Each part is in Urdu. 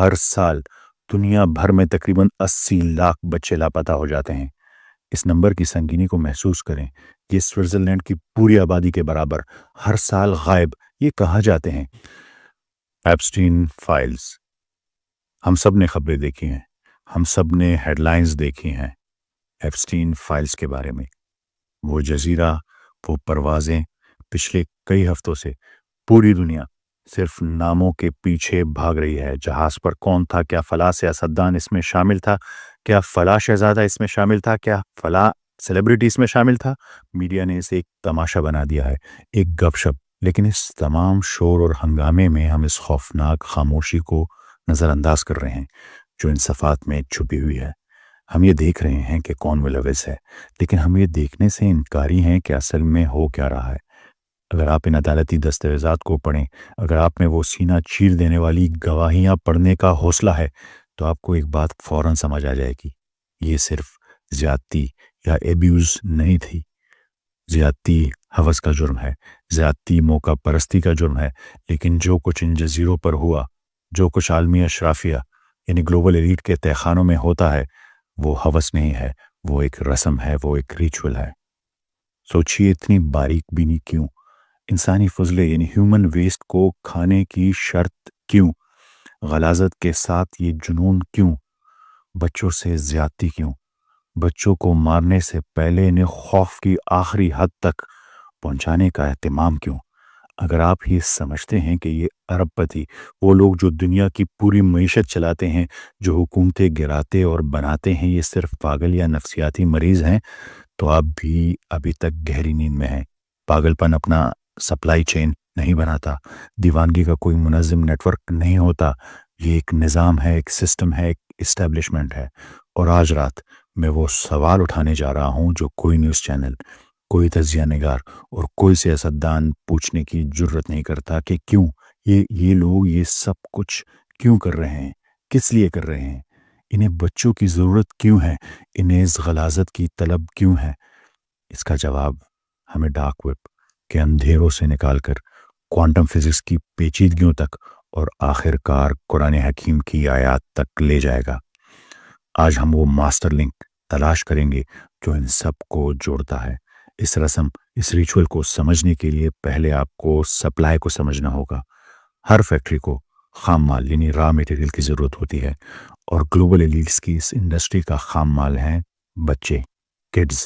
ہر سال دنیا بھر میں تقریباً 80 لاکھ بچے لاپتہ ہو جاتے ہیں۔ اس نمبر کی سنگینی کو محسوس کریں۔ یہ سوئٹزرلینڈ کی پوری آبادی کے برابر ہر سال غائب یہ کہا جاتے ہیں۔ ایپسٹین فائلز، ہم سب نے خبریں دیکھی ہیں، ہم سب نے ہیڈ لائنز دیکھی ہیں ایپسٹین فائلز کے بارے میں۔ وہ جزیرہ، وہ پروازیں، پچھلے کئی ہفتوں سے پوری دنیا صرف ناموں کے پیچھے بھاگ رہی ہے۔ جہاز پر کون تھا؟ کیا فلاں سیاستدان اس میں شامل تھا؟ کیا فلاں شہزادہ اس میں شامل تھا؟ کیا فلاں سیلیبریٹی اس میں شامل تھا؟ میڈیا نے اسے ایک تماشا بنا دیا ہے، ایک گپ شپ۔ لیکن اس تمام شور اور ہنگامے میں ہم اس خوفناک خاموشی کو نظر انداز کر رہے ہیں جو ان صفحات میں چھپی ہوئی ہے۔ ہم یہ دیکھ رہے ہیں کہ کون ملوث ہے، لیکن ہم یہ دیکھنے سے انکاری ہیں کہ اصل میں ہو کیا رہا ہے۔ اگر آپ ان عدالتی دستاویزات کو پڑھیں، اگر آپ میں وہ سینہ چیر دینے والی گواہیاں پڑھنے کا حوصلہ ہے، تو آپ کو ایک بات فوراً سمجھ آ جائے گی۔ یہ صرف زیادتی یا ایبیوز نہیں تھی۔ زیادتی ہوس کا جرم ہے، زیادتی موقع پرستی کا جرم ہے، لیکن جو کچھ ان جزیروں پر ہوا، جو کچھ عالمی اشرافیہ یعنی گلوبل ایلیٹ کے تہخانوں میں ہوتا ہے، وہ ہوس نہیں ہے، وہ ایک رسم ہے، وہ ایک ریچول ہے۔ سوچیے اتنی باریک بینی کیوں؟ انسانی فضلے یعنی ہیومن ویسٹ کو کھانے کی شرط کیوں؟ غلاظت کے ساتھ یہ جنون کیوں؟ بچوں سے زیادتی کیوں؟ بچوں کو مارنے سے پہلے انہیں خوف کی آخری حد تک پہنچانے کا اہتمام کیوں؟ اگر آپ یہ سمجھتے ہیں کہ یہ ارب پتی، وہ لوگ جو دنیا کی پوری معیشت چلاتے ہیں، جو حکومتیں گراتے اور بناتے ہیں، یہ صرف پاگل یا نفسیاتی مریض ہیں، تو آپ بھی ابھی تک گہری نیند میں ہیں۔ پاگل پن اپنا سپلائی چین نہیں بناتا، دیوانگی کا کوئی منظم نیٹ ورک نہیں ہوتا۔ یہ ایک نظام ہے، ایک سسٹم ہے، ایک اسٹیبلشمنٹ ہے۔ اور آج رات میں وہ سوال اٹھانے جا رہا ہوں جو کوئی نیوز چینل، کوئی تجزیہ نگار اور کوئی سیاستدان پوچھنے کی جرت نہیں کرتا کہ کیوں یہ لوگ یہ سب کچھ کیوں کر رہے ہیں، کس لیے کر رہے ہیں، انہیں بچوں کی ضرورت کیوں ہے، انہیں اس غلاظت کی طلب کیوں ہے۔ اس کا جواب ہمیں ڈارک ویب کے اندھیروں سے نکال کر کوانٹم فزکس کی پیچیدگیوں تک اور آخر کار قرآن حکیم کی آیات تک لے جائے گا۔ آج ہم وہ ماسٹر لنک تلاش کریں گے جو ان سب کو جوڑتا ہے۔ اس رسم، اس ریچول کو سمجھنے کے لیے پہلے آپ کو سپلائی کو سمجھنا ہوگا۔ ہر فیکٹری کو خام مال یعنی را میٹیریل کی ضرورت ہوتی ہے، اور گلوبل ایلیٹس کی اس انڈسٹری کا خام مال ہیں بچے، کڈز۔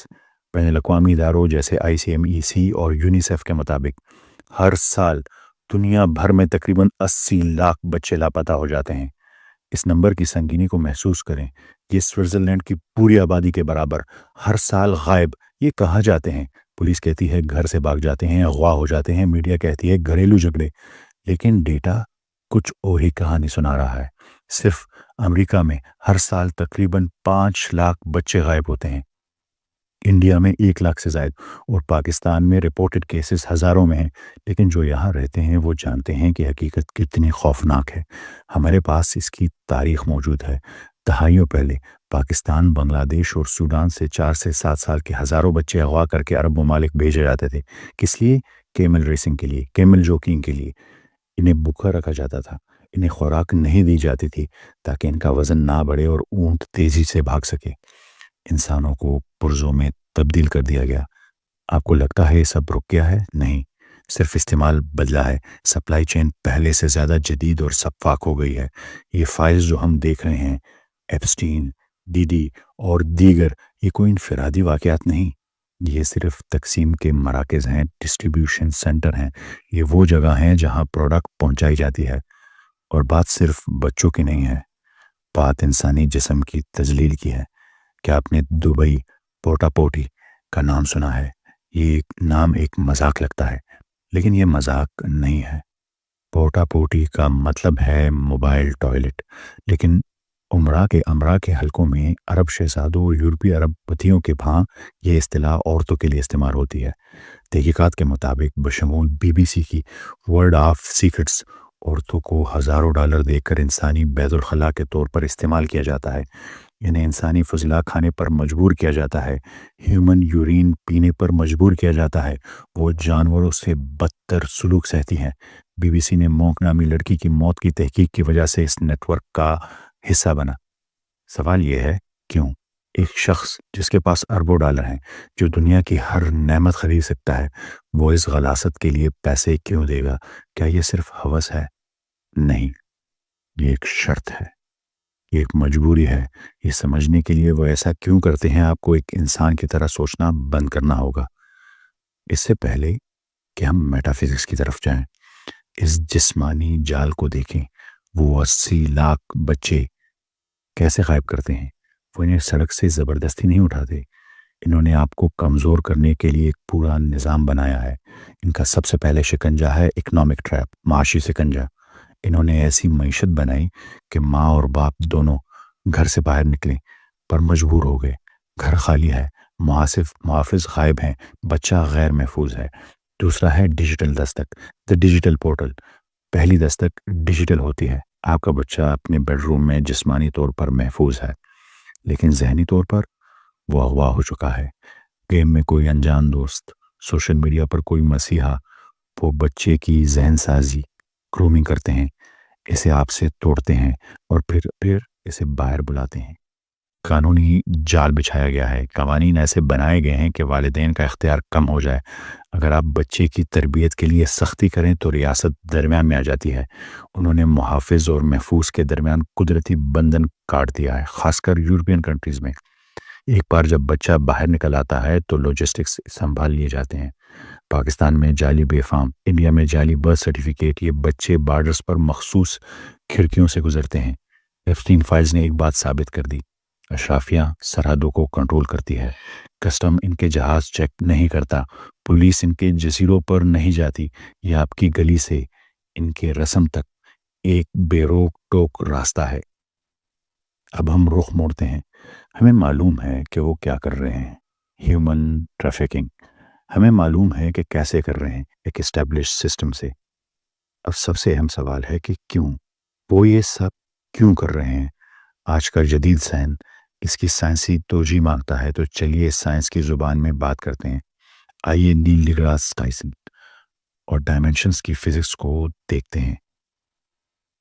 بین الاقوامی اداروں جیسے ICMEC اور یونیسیف کے مطابق ہر سال دنیا بھر میں تقریباً 80 لاکھ بچے لاپتہ ہو جاتے ہیں۔ اس نمبر کی سنگینی کو محسوس کریں۔ یہ سوئٹزرلینڈ کی پوری آبادی کے برابر ہر سال غائب یہ کہا جاتے ہیں۔ پولیس کہتی ہے گھر سے بھاگ جاتے ہیں، اغوا ہو جاتے ہیں، میڈیا کہتی ہے گھریلو جھگڑے، لیکن ڈیٹا کچھ اور ہی کہانی سنا رہا ہے۔ صرف امریکہ میں ہر سال تقریباً 5 لاکھ بچے غائب ہوتے ہیں، انڈیا میں 1 لاکھ سے زائد، اور پاکستان میں رپورٹڈ کیسز ہزاروں میں ہیں۔ لیکن جو یہاں رہتے ہیں وہ جانتے ہیں کہ حقیقت کتنی خوفناک ہے۔ ہمارے پاس اس کی تاریخ موجود ہے۔ دہائیوں پہلے پاکستان، بنگلہ دیش اور سوڈان سے 4 سے 7 سال کے ہزاروں بچے اغوا کر کے عرب ممالک بھیجے جاتے تھے۔ کس لیے؟ کیمل ریسنگ کے لیے، کیمل جوکنگ کے لیے۔ انہیں بھوکا رکھا جاتا تھا، انہیں خوراک نہیں دی جاتی تھی تاکہ ان کا وزن نہ بڑھے اور اونٹ تیزی سے بھاگ سکے۔ انسانوں کو پرزوں میں تبدیل کر دیا گیا۔ آپ کو لگتا ہے یہ سب رک گیا ہے؟ نہیں، صرف استعمال بدلا ہے۔ سپلائی چین پہلے سے زیادہ جدید اور شفاف ہو گئی ہے۔ یہ فائلز جو ہم دیکھ رہے ہیں، ایپسٹین، ڈی اور دیگر، یہ کوئی انفرادی واقعات نہیں، یہ صرف تقسیم کے مراکز ہیں، ڈسٹریبیوشن سینٹر ہیں۔ یہ وہ جگہ ہیں جہاں پروڈکٹ پہنچائی جاتی ہے۔ اور بات صرف بچوں کی نہیں ہے، بات انسانی جسم کی تجلیل کی ہے۔ کیا آپ نے دبئی پورٹا پوٹی کا نام سنا ہے؟ یہ نام ایک مذاق لگتا ہے، لیکن یہ مذاق نہیں ہے۔ پورٹا پوٹی کا مطلب ہے موبائل ٹوائلٹ، لیکن امرا کے حلقوں میں عرب شہزادوں اور یورپی عرب پتیوں کے بھاں یہ اصطلاح عورتوں کے لیے استعمال ہوتی ہے۔ تحقیقات کے مطابق بشمول BBC کی ورلڈ آف سیکرٹس، عورتوں کو ہزاروں ڈالر دے کر انسانی بیت الخلاء کے طور پر استعمال کیا جاتا ہے۔ انہیں انسانی فضلہ کھانے پر مجبور کیا جاتا ہے، ہیومن یورین پینے پر مجبور کیا جاتا ہے، وہ جانوروں سے بدتر سلوک سہتی ہیں۔ بی بی سی نے مونک نامی لڑکی کی موت کی تحقیق کی وجہ سے اس نیٹ ورک کا حصہ بنا۔ سوال یہ ہے، کیوں؟ ایک شخص جس کے پاس اربوں ڈالر ہیں، جو دنیا کی ہر نعمت خرید سکتا ہے، وہ اس غلاست کے لیے پیسے کیوں دے گا؟ کیا یہ صرف ہوس ہے؟ نہیں، یہ ایک شرط ہے، یہ ایک مجبوری ہے۔ یہ سمجھنے کے لیے وہ ایسا کیوں کرتے ہیں، آپ کو ایک انسان کی طرح سوچنا بند کرنا ہوگا۔ اس سے پہلے کہ ہم میٹا فزکس کی طرف جائیں، اس جسمانی جال کو دیکھیں۔ وہ 80 لاکھ بچے کیسے غائب کرتے ہیں؟ وہ انہیں سڑک سے زبردستی نہیں اٹھاتے، انہوں نے آپ کو کمزور کرنے کے لیے ایک پورا نظام بنایا ہے۔ ان کا سب سے پہلے شکنجہ ہے اکنامک ٹریپ، معاشی شکنجہ۔ انہوں نے ایسی معیشت بنائی کہ ماں اور باپ دونوں گھر سے باہر نکلیں پر مجبور ہو گئے۔ گھر خالی ہے، محافظ غائب ہیں، بچہ غیر محفوظ ہے۔ دوسرا ہے ڈیجیٹل دستک، دا ڈیجیٹل پورٹل۔ پہلی دستک ڈیجیٹل ہوتی ہے، آپ کا بچہ اپنے بیڈ روم میں جسمانی طور پر محفوظ ہے، لیکن ذہنی طور پر وہ اغوا ہو چکا ہے۔ گیم میں کوئی انجان دوست، سوشل میڈیا پر کوئی مسیحا، وہ بچے کی ذہن سازی، گرومنگ کرتے ہیں، اسے آپ سے توڑتے ہیں اور پھر اسے باہر بلاتے ہیں۔ قانونی جال بچھایا گیا ہے، قوانین ایسے بنائے گئے ہیں کہ والدین کا اختیار کم ہو جائے۔ اگر آپ بچے کی تربیت کے لیے سختی کریں تو ریاست درمیان میں آ جاتی ہے۔ انہوں نے محافظ اور محفوظ کے درمیان قدرتی بندھن کاٹ دیا ہے، خاص کر یورپین کنٹریز میں۔ ایک بار جب بچہ باہر نکل آتا ہے تو لاجسٹکس سنبھال لیے جاتے ہیں۔ پاکستان میں جعلی بے فام، انڈیا میں جعلی برتھ سرٹیفکیٹ، یہ بچے بارڈرز پر مخصوص کھڑکیوں سے گزرتے ہیں۔ ایپسٹین فائلز نے ایک بات ثابت کر دی، اشرافیہ سرحدوں کو کنٹرول کرتی ہے، کسٹم ان کے جہاز چیک نہیں کرتا، پولیس ان کے جزیروں پر نہیں جاتی، یہ آپ کی گلی سے ان کے رسم تک ایک بے روک ٹوک راستہ ہے۔ اب ہم رخ موڑتے ہیں، ہمیں معلوم ہے کہ وہ کیا کر رہے ہیں، ہیومن ٹریفکنگ۔ ہمیں معلوم ہے کہ کیسے کر رہے ہیں، ایک اسٹیبلش سسٹم سے۔ اب سب سے اہم سوال ہے کہ کیوں؟ وہ یہ سب کیوں کر رہے ہیں؟ آج کا جدید سائنس اس کی سائنسی توجیہ مانگتا ہے، تو چلیے سائنس کی زبان میں بات کرتے ہیں۔ آئیے نیل ڈیگراس ٹائسن اور ڈائمینشنز کی فزکس کو دیکھتے ہیں۔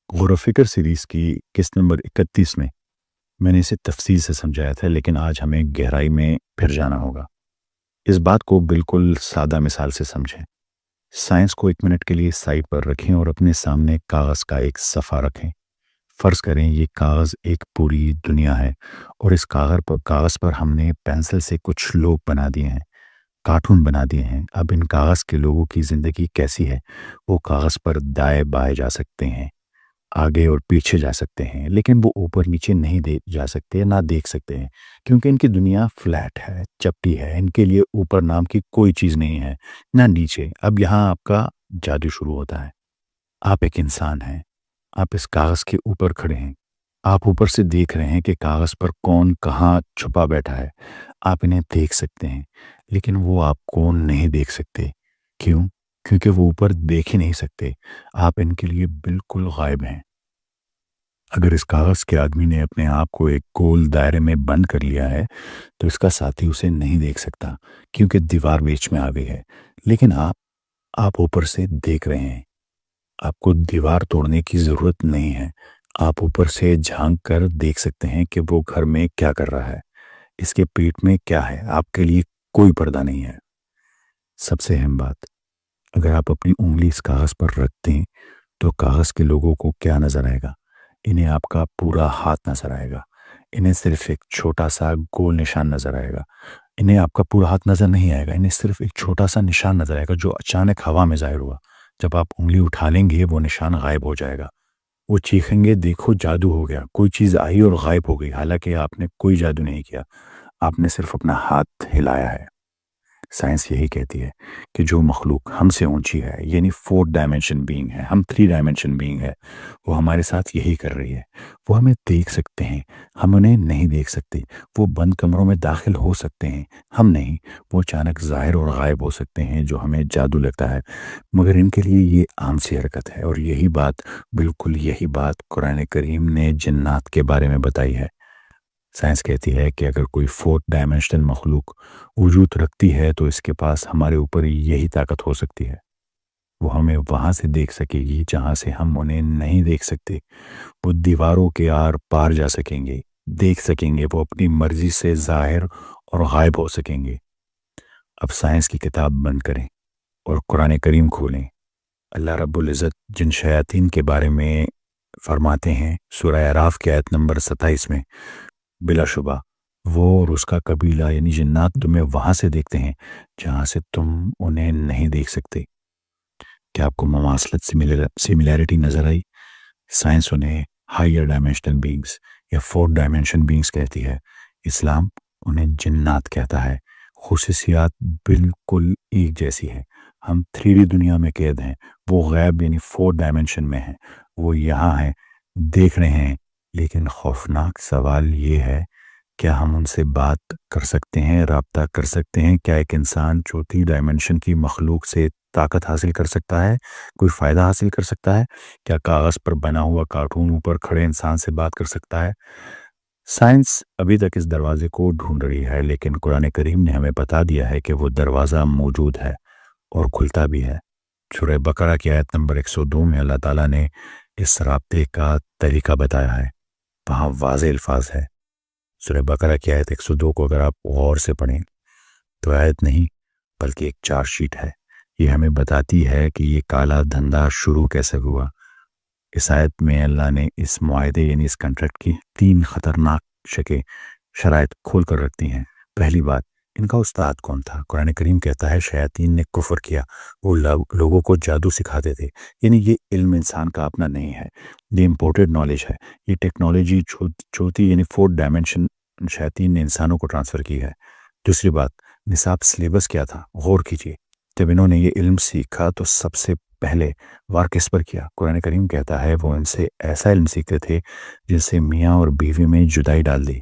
غور و فکر سیریز کی قسط نمبر 31 میں نے اسے تفصیل سے سمجھایا تھا، لیکن آج ہمیں گہرائی میں پھر جانا ہوگا۔ اس بات کو بالکل سادہ مثال سے سمجھیں۔ سائنس کو 1 منٹ کے لیے سائٹ پر رکھیں اور اپنے سامنے کاغذ کا ایک صفحہ رکھیں۔ فرض کریں یہ کاغذ ایک پوری دنیا ہے اور اس کاغذ پر ہم نے پینسل سے کچھ لوگ بنا دیے ہیں، کارٹون بنا دیے ہیں۔ اب ان کاغذ کے لوگوں کی زندگی کیسی ہے؟ وہ کاغذ پر دائیں بائیں جا سکتے ہیں، آگے اور پیچھے جا سکتے ہیں، لیکن وہ اوپر نیچے نہیں جا سکتے، نہ دیکھ سکتے ہیں، کیونکہ ان کی دنیا فلیٹ ہے، چپٹی ہے۔ ان کے لیے اوپر نام کی کوئی چیز نہیں ہے، نہ نیچے۔ اب یہاں آپ کا جادو شروع ہوتا ہے۔ آپ ایک انسان ہیں، آپ اس کاغذ کے اوپر کھڑے ہیں، آپ اوپر سے دیکھ رہے ہیں کہ کاغذ پر کون کہاں چھپا بیٹھا ہے۔ آپ انہیں دیکھ سکتے ہیں، لیکن وہ آپ کو نہیں دیکھ سکتے۔ کیوں؟ کیونکہ وہ اوپر دیکھ ہی نہیں سکتے، آپ ان کے لیے بالکل غائب ہیں۔ اگر اس کاغذ کے آدمی نے اپنے آپ کو ایک گول دائرے میں بند کر لیا ہے تو اس کا ساتھی اسے نہیں دیکھ سکتا، کیونکہ دیوار بیچ میں آ گئی ہے۔ لیکن آپ اوپر سے دیکھ رہے ہیں، آپ کو دیوار توڑنے کی ضرورت نہیں ہے۔ آپ اوپر سے جھانک کر دیکھ سکتے ہیں کہ وہ گھر میں کیا کر رہا ہے، اس کے پیٹ میں کیا ہے۔ آپ کے لیے کوئی پردہ نہیں ہے۔ سب سے اہم بات، اگر آپ اپنی انگلی اس کاغذ پر رکھ دیں تو کاغذ کے لوگوں کو کیا نظر آئے گا؟ انہیں آپ کا پورا ہاتھ نظر آئے گا، انہیں صرف ایک چھوٹا سا گول نشان نظر آئے گا۔ انہیں آپ کا پورا ہاتھ نظر نہیں آئے گا، انہیں صرف ایک چھوٹا سا نشان نظر آئے گا جو اچانک ہوا میں ظاہر ہوا۔ جب آپ انگلی اٹھا لیں گے وہ نشان غائب ہو جائے گا۔ وہ چیخیں گے، دیکھو جادو ہو گیا، کوئی چیز آئی اور غائب ہو گئی، حالانکہ آپ نے کوئی جادو نہیں کیا، آپ نے صرف اپنا ہاتھ ہلایا ہے۔ سائنس یہی کہتی ہے کہ جو مخلوق ہم سے اونچی ہے، یعنی 4 ڈائمینشن بینگ ہے، ہم 3 ڈائمینشن بینگ ہے، وہ ہمارے ساتھ یہی کر رہی ہے۔ وہ ہمیں دیکھ سکتے ہیں، ہم انہیں نہیں دیکھ سکتے۔ وہ بند کمروں میں داخل ہو سکتے ہیں، ہم نہیں۔ وہ اچانک ظاہر اور غائب ہو سکتے ہیں، جو ہمیں جادو لگتا ہے، مگر ان کے لیے یہ عام سی حرکت ہے۔ اور بالکل یہی بات قرآن کریم نے جنات کے بارے میں بتائی ہے۔ سائنس کہتی ہے کہ اگر کوئی فورتھ ڈائمینشنل مخلوق وجود رکھتی ہے تو اس کے پاس ہمارے اوپر یہی طاقت ہو سکتی ہے، وہ ہمیں وہاں سے دیکھ سکے گی جہاں سے ہم انہیں نہیں دیکھ سکتے، وہ دیواروں کے آر پار جا سکیں گے، دیکھ سکیں گے، وہ اپنی مرضی سے ظاہر اور غائب ہو سکیں گے۔ اب سائنس کی کتاب بند کریں اور قرآن کریم کھولیں۔ اللہ رب العزت جن شیاطین کے بارے میں فرماتے ہیں سورہ اعراف کی آیت نمبر 27 میں، بلا شبہ وہ اور اس کا قبیلہ یعنی جنات تمہیں وہاں سے دیکھتے ہیں جہاں سے تم انہیں نہیں دیکھ سکتے۔ کیا آپ کو مماثلت سملیرٹی نظر آئی؟ سائنس انہیں ہائر ڈائمینشنل بینگز یا فورتھ ڈائمینشن بینگز کہتی ہے، اسلام انہیں جنات کہتا ہے۔ خصوصیات بالکل ایک جیسی ہے، ہم 3D دنیا میں قید ہیں، وہ غیب یعنی فورتھ ڈائمینشن میں ہیں، وہ یہاں ہیں، دیکھ رہے ہیں، لیکن خوفناک سوال یہ ہے کیا ہم ان سے بات کر سکتے ہیں، رابطہ کر سکتے ہیں؟ کیا ایک انسان چوتھی ڈائمینشن کی مخلوق سے طاقت حاصل کر سکتا ہے، کوئی فائدہ حاصل کر سکتا ہے؟ کیا کاغذ پر بنا ہوا کارٹون اوپر کھڑے انسان سے بات کر سکتا ہے؟ سائنس ابھی تک اس دروازے کو ڈھونڈ رہی ہے، لیکن قرآن کریم نے ہمیں بتا دیا ہے کہ وہ دروازہ موجود ہے اور کھلتا بھی ہے۔ سورہ بقرہ کی آیت نمبر 102 میں اللہ تعالیٰ نے اس رابطے کا طریقہ بتایا ہے، وہاں واضح الفاظ ہے۔ سورہ بقرہ کی آیت 102 کو اگر آپ غور سے پڑھیں تو آیت نہیں بلکہ ایک چارٹ شیٹ ہے، یہ ہمیں بتاتی ہے کہ یہ کالا دھندا شروع کیسے ہوا۔ اس آیت میں اللہ نے اس معاہدے یعنی اس کنٹریکٹ کی 3 خطرناک شرائط کھول کر رکھتی ہیں۔ پہلی بات، ان کا استاد کون تھا؟ قرآن کریم کہتا ہے شیاطین نے کفر کیا، وہ لوگوں کو جادو سکھاتے تھے، یعنی یہ علم انسان کا اپنا نہیں ہے، یہ امپورٹڈ نالج ہے، یہ ٹیکنالوجی چوتھی یعنی فورتھ ڈائمینشن شیاطین نے انسانوں کو ٹرانسفر کی ہے۔ دوسری بات، نصاب سلیبس کیا تھا؟ غور کیجیے، جب انہوں نے یہ علم سیکھا تو سب سے پہلے وار کس پر کیا؟ قرآن کریم کہتا ہے وہ ان سے ایسا علم سیکھتے تھے جس سے میاں اور بیوی میں جدائی ڈال دی۔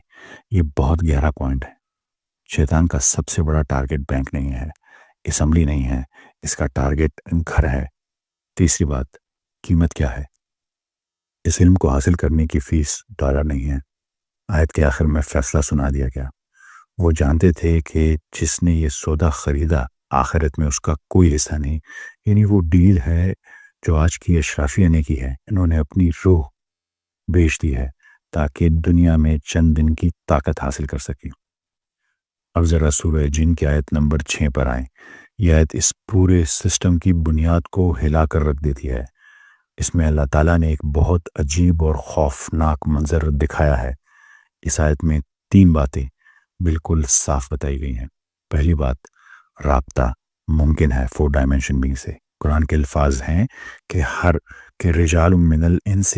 یہ بہت گہرا پوائنٹ ہے۔ شیطان کا سب سے بڑا ٹارگٹ بینک نہیں ہے، اسمبلی نہیں ہے، اس کا ٹارگٹ گھر ہے۔ تیسری بات، قیمت کیا ہے؟ اس علم کو حاصل کرنے کی فیس ڈالر نہیں ہے۔ آیت کے آخر میں فیصلہ سنا دیا گیا۔ وہ جانتے تھے کہ جس نے یہ سودا خریدا آخرت میں اس کا کوئی حصہ نہیں، یعنی وہ ڈیل ہے جو آج کی اشرافیہ نے کی ہے، انہوں نے اپنی روح بیچ دی ہے تاکہ دنیا میں چند دن کی طاقت حاصل کر سکیں۔ اب ذرا سورہ جن کی آیت نمبر 6 پر آئیں۔ یہ آیت اس پورے سسٹم کی بنیاد کو ہلا کر رکھ دیتی ہے۔ اس میں اللہ تعالیٰ نے ایک بہت عجیب اور خوفناک منظر دکھایا ہے۔ اس آیت میں 3 باتیں بالکل صاف بتائی گئی ہیں۔ پہلی بات، رابطہ ممکن ہے 4 ڈائمینشن بینگ سے۔ قرآن کے الفاظ ہیں کہ رجال من الانس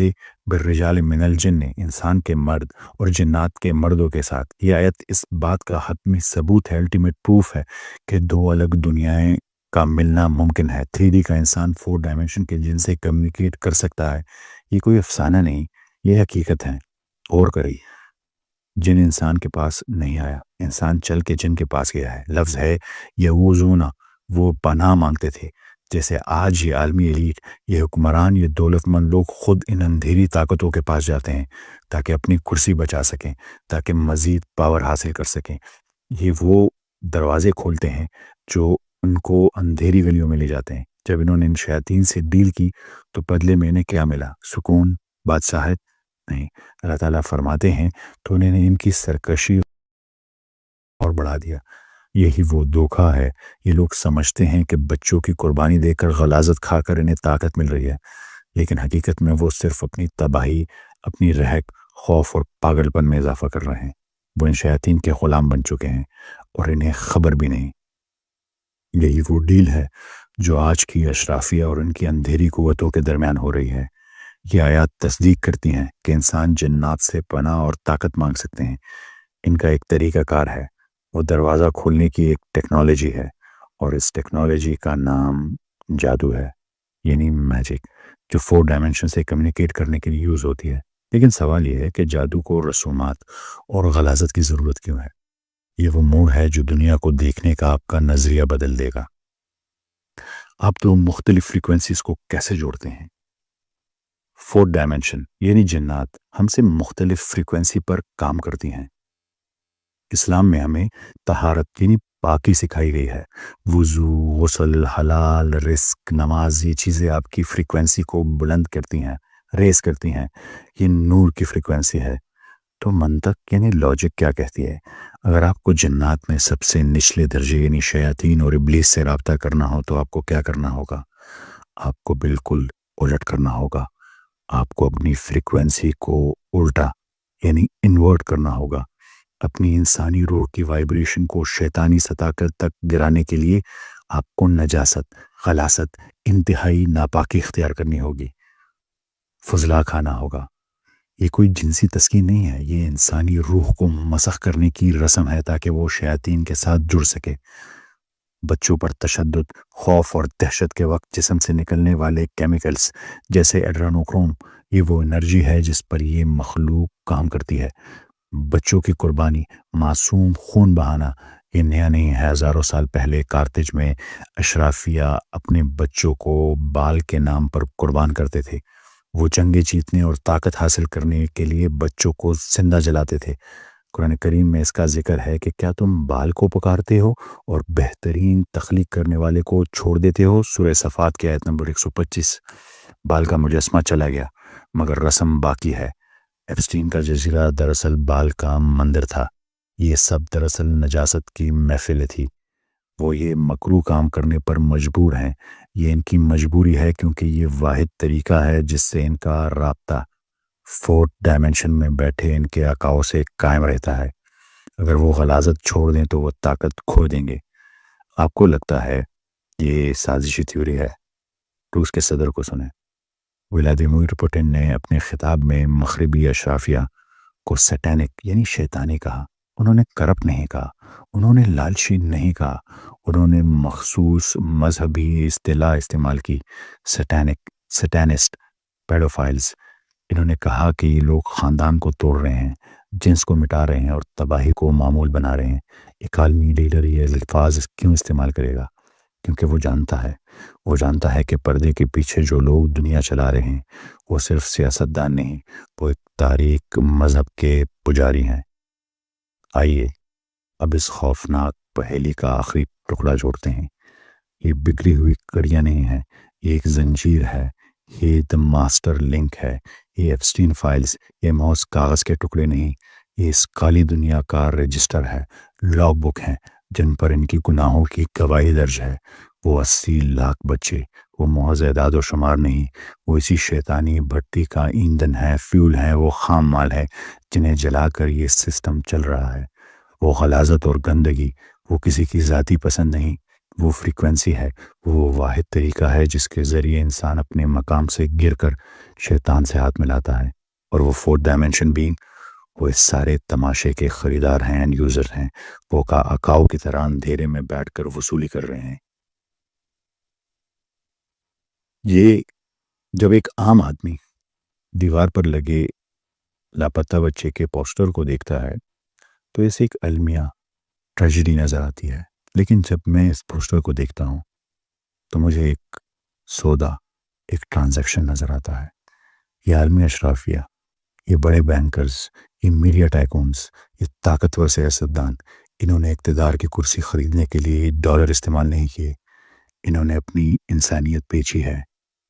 بالرجال من الجن، انسان کے مرد اور جنات کے مردوں کے ساتھ۔ یہ آیت اس بات کا حتمی ثبوت ہے، الٹیمیٹ پروف ہے کہ 2 الگ دنیایں کا ملنا ممکن ہے۔ 3D کا انسان 4 ڈائمینشن کے جن سے کمیونیکیٹ کر سکتا ہے، یہ کوئی افسانہ نہیں، یہ حقیقت ہے۔ غور کریے، جن انسان کے پاس نہیں آیا، انسان چل کے جن کے پاس گیا ہے۔ لفظ ہے یعوذون، وہ پناہ مانگتے تھے۔ جیسے آج یہ عالمی ایلیٹ، یہ حکمران، یہ دولت مند لوگ خود ان اندھیری طاقتوں کے پاس جاتے ہیں تاکہ اپنی کرسی بچا سکیں، تاکہ مزید پاور حاصل کر سکیں۔ یہ وہ دروازے کھولتے ہیں جو ان کو اندھیری گلیوں میں لے جاتے ہیں۔ جب انہوں نے ان شیاطین سے ڈیل کی تو بدلے میں انہیں کیا ملا؟ سکون، بادشاہت؟ نہیں، اللہ تعالیٰ فرماتے ہیں تو انہوں نے ان کی سرکشی اور بڑھا دیا۔ یہی وہ دھوکہ ہے۔ یہ لوگ سمجھتے ہیں کہ بچوں کی قربانی دے کر غلاظت کھا کر انہیں طاقت مل رہی ہے، لیکن حقیقت میں وہ صرف اپنی تباہی، اپنی رہک، خوف اور پاگل پن میں اضافہ کر رہے ہیں۔ وہ ان شیاطین کے غلام بن چکے ہیں اور انہیں خبر بھی نہیں۔ یہی وہ ڈیل ہے جو آج کی اشرافیہ اور ان کی اندھیری قوتوں کے درمیان ہو رہی ہے۔ یہ آیات تصدیق کرتی ہیں کہ انسان جنات سے پناہ اور طاقت مانگ سکتے ہیں۔ ان کا ایک طریقہ کار ہے، وہ دروازہ کھولنے کی ایک ٹیکنالوجی ہے، اور اس ٹیکنالوجی کا نام جادو ہے، یعنی میجک، جو 4 ڈائمینشن سے کمیونیکیٹ کرنے کے لیے یوز ہوتی ہے۔ لیکن سوال یہ ہے کہ جادو کو رسومات اور غلاظت کی ضرورت کیوں ہے؟ یہ وہ موڑ ہے جو دنیا کو دیکھنے کا آپ کا نظریہ بدل دے گا۔ آپ تو مختلف فریکوینسیز کو کیسے جوڑتے ہیں؟ 4 ڈائمینشن یعنی جنات ہم سے مختلف فریکوینسی پر کام کرتی ہیں۔ اسلام میں ہمیں طہارت یعنی پاکی سکھائی گئی ہے. وضو، غسل، حلال رزق، نماز، یہ چیزیں آپ کی فریکوینسی کو بلند کرتی ہیں، ریز کرتی ہیں. یہ نور کی فریکوینسی ہے. تو منطق یعنی لاجک کیا کہتی ہے؟ اگر آپ کو جنات میں سب سے نچلے درجے یعنی شیاطین اور ابلیس سے رابطہ کرنا ہو تو آپ کو کیا کرنا ہوگا؟ آپ کو بالکل الٹ کرنا ہوگا. آپ کو اپنی فریکوینسی کو الٹا یعنی انورٹ کرنا ہوگا. اپنی انسانی روح کی وائبریشن کو شیطانی سطح تک گرانے کے لیے آپ کو نجاست، خلاصت، انتہائی ناپاکی اختیار کرنی ہوگی. فضلہ کھانا ہوگا. یہ کوئی جنسی تسکین نہیں ہے، یہ انسانی روح کو مسخ کرنے کی رسم ہے تاکہ وہ شیاطین کے ساتھ جڑ سکے. بچوں پر تشدد، خوف اور دہشت کے وقت جسم سے نکلنے والے کیمیکلز جیسے ایڈرینوکروم، یہ وہ انرجی ہے جس پر یہ مخلوق کام کرتی ہے. بچوں کی قربانی، معصوم خون بہانا، یہ نیا نہیں ہے. ہزاروں سال پہلے کارتج میں اشرافیہ اپنے بچوں کو بال کے نام پر قربان کرتے تھے. وہ جنگیں جیتنے اور طاقت حاصل کرنے کے لیے بچوں کو زندہ جلاتے تھے. قرآن کریم میں اس کا ذکر ہے کہ کیا تم بال کو پکارتے ہو اور بہترین تخلیق کرنے والے کو چھوڑ دیتے ہو؟ سورہ صفات کی آیت نمبر 125. بال کا مجسمہ چلا گیا مگر رسم باقی ہے. ایپسٹین کا جزیرہ دراصل بال کا مندر تھا. یہ سب دراصل نجاست کی محفل تھی. وہ یہ مکروہ کام کرنے پر مجبور ہیں. یہ ان کی مجبوری ہے کیونکہ یہ واحد طریقہ ہے جس سے ان کا رابطہ فورتھ ڈائمنشن میں بیٹھے ان کے آقاؤں سے قائم رہتا ہے. اگر وہ غلاظت چھوڑ دیں تو وہ طاقت کھو دیں گے. آپ کو لگتا ہے یہ سازشی تھیوری ہے؟ روس کے صدر کو سنیں. ولادیمیر پوٹن نے اپنے خطاب میں مغربی اشرافیہ کو سیٹینک یعنی شیطانی کہا. انہوں نے کرپٹ نہیں کہا، انہوں نے لالچی نہیں کہا، انہوں نے مخصوص مذہبی اصطلاح استعمال کی، سیٹینسٹ، پیڈوفائلز. انہوں نے کہا کہ یہ لوگ خاندان کو توڑ رہے ہیں، جنس کو مٹا رہے ہیں اور تباہی کو معمول بنا رہے ہیں. ایک عالمی لیڈر یہ الفاظ کیوں استعمال کرے گا؟ کیونکہ وہ جانتا ہے کہ پردے کے پیچھے جو لوگ دنیا چلا رہے ہیں وہ صرف سیاستدان نہیں، وہ ایک تاریک مذہب کے پجاری ہیں. آئیے اب اس خوفناک پہیلی کا آخری ٹکڑا جوڑتے ہیں. یہ بگڑی ہوئی کڑیاں نہیں ہیں، یہ ایک زنجیر ہے. یہ دا ماسٹر لنک ہے. یہ ایپسٹین فائلز، یہ محض کاغذ کے ٹکڑے نہیں، یہ اس کالی دنیا کا رجسٹر ہے، لاگ بک ہیں جن پر ان کی گناہوں کی گواہی درج ہے. وہ 80 لاکھ بچے، وہ محض اعداد و شمار نہیں، وہ اسی شیطانی بھٹی کا ایندھن ہے، فیول ہے، وہ خام مال ہے جنہیں جلا کر یہ سسٹم چل رہا ہے. وہ غلاظت اور گندگی، وہ کسی کی ذاتی پسند نہیں، وہ فریکوینسی ہے، وہ واحد طریقہ ہے جس کے ذریعے انسان اپنے مقام سے گر کر شیطان سے ہاتھ ملاتا ہے. اور وہ فورتھ ڈائمنشن بینگ، وہ اس سارے تماشے کے خریدار ہیں، اینڈ یوزر ہیں. وہ کا اکاؤ کی طرح اندھیرے میں بیٹھ کر وصولی کر رہے ہیں. یہ جب ایک عام آدمی دیوار پر لگے لاپتہ بچے کے پوسٹر کو دیکھتا ہے تو اسے ایک المیہ ٹریجڈی نظر آتی ہے. لیکن جب میں اس پوسٹر کو دیکھتا ہوں تو مجھے ایک سودا، ایک ٹرانزیکشن نظر آتا ہے. یہ عالمی اشرافیہ، یہ بڑے بینکرز، یہ میڈیا ٹائکونز، یہ طاقتور سیاستدان، انہوں نے اقتدار کی کرسی خریدنے کے لیے ڈالر استعمال نہیں کیے. انہوں نے اپنی انسانیت بیچی ہے،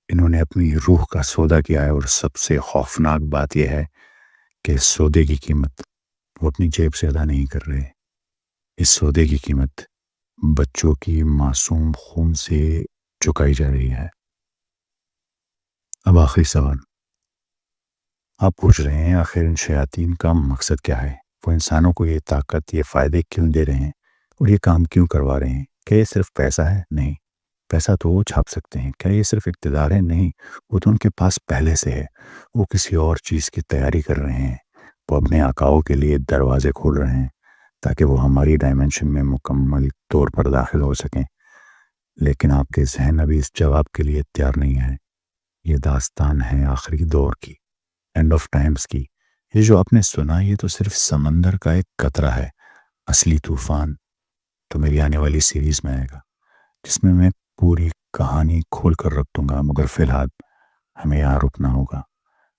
انہوں نے اپنی روح کا سودا کیا ہے. اور سب سے خوفناک بات یہ ہے کہ اس سودے کی قیمت وہ اپنی جیب سے ادا نہیں کر رہے. اس سودے کی قیمت بچوں کی معصوم خون سے چکائی جا رہی ہے. اب آخری سوال آپ پوچھ رہے ہیں، آخر ان شیاطین کا مقصد کیا ہے؟ وہ انسانوں کو یہ طاقت، یہ فائدے کیوں دے رہے ہیں اور یہ کام کیوں کروا رہے ہیں؟ کیا یہ صرف پیسہ ہے؟ نہیں. پیسہ تو وہ چھاپ سکتے ہیں. کیا یہ صرف اقتدار ہے؟ نہیں، وہ تو ان کے پاس پہلے سے ہے. وہ کسی اور چیز کی تیاری کر رہے ہیں. وہ اپنے آقاؤں کے لیے دروازے کھول رہے ہیں تاکہ وہ ہماری ڈائمنشن میں مکمل طور پر داخل ہو سکیں. لیکن آپ کے ذہن ابھی اس جواب کے لیے تیار نہیں ہے. یہ داستان ہے آخری دور کی، اینڈ آف ٹائمز کی. یہ جو آپ نے سنا یہ تو صرف سمندر کا ایک قطرہ ہے. اصلی طوفان تو میری آنے والی سیریز میں آئے گا جس میں میں پوری کہانی کھول کر رکھ دوں گا. مگر فی الحال ہمیں یہاں رکنا ہوگا.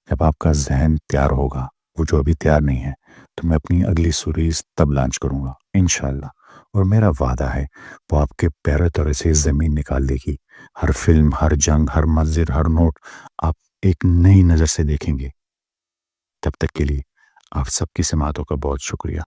جب آپ کا ذہن تیار ہوگا، وہ جو ابھی تیار نہیں ہے، تو میں اپنی اگلی سیریز تب لانچ کروں گا انشاءاللہ، اور میرا وعدہ ہے وہ آپ کے پیروں تلے سے زمین نکال دے گی۔ ہر فلم، ہر جنگ، ہر منظر، ہر نوٹ آپ ایک نئی نظر سے دیکھیں گے۔ تب تک کے لیے آپ سب کی سماعتوں کا بہت شکریہ۔